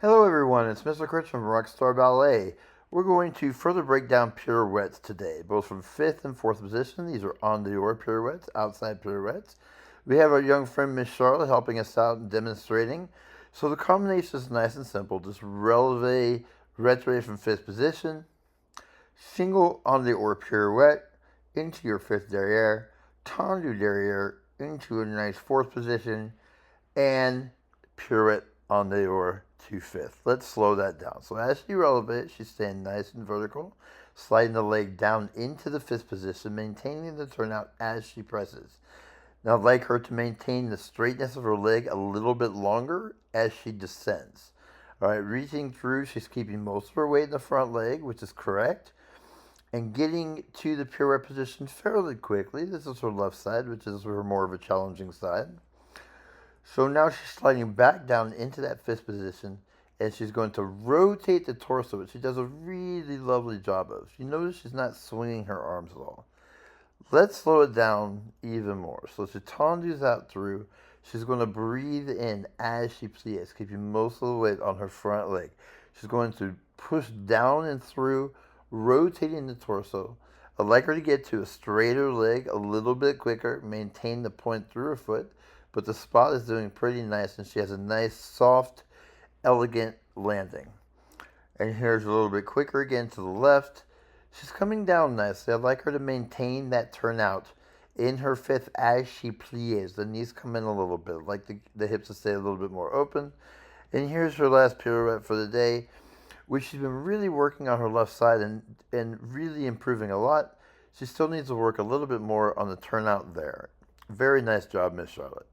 Hello everyone, it's Mr. Chris from Rockstar Ballet. We're going to further break down pirouettes today, both from 5th and 4th position. These are en dehors pirouettes, outside pirouettes. We have our young friend Miss Charlotte helping us out and demonstrating. So the combination is nice and simple. Just releve, retrait from 5th position, single en dehors pirouette into your 5th derriere, tendu derriere into a nice 4th position, and pirouette en dehors to 5th. Let's slow that down. So as she elevates, she's staying nice and vertical, sliding the leg down into the 5th position, maintaining the turnout as she presses. Now I'd like her to maintain the straightness of her leg a little bit longer as she descends. All right, reaching through, she's keeping most of her weight in the front leg, which is correct, and getting to the pirouette position fairly quickly. This is her left side, which is her more of a challenging side. So now she's sliding back down into that 5th position, and she's going to rotate the torso, which she does a really lovely job of. You notice she's not swinging her arms at all. Let's slow it down even more. So she tendus out through. She's going to breathe in as she plies, keeping most of the weight on her front leg. She's going to push down and through, rotating the torso. I'd like her to get to a straighter leg a little bit quicker, maintain the point through her foot, but the spot is doing pretty nice, and she has a nice, soft, elegant landing. And here's a little bit quicker again to the left. She's coming down nicely. I'd like her to maintain that turnout in her 5th as she plies. The knees come in a little bit, like the hips to stay a little bit more open. And here's her last pirouette for the day, which she's been really working on her left side and really improving a lot. She still needs to work a little bit more on the turnout there. Very nice job, Miss Charlotte.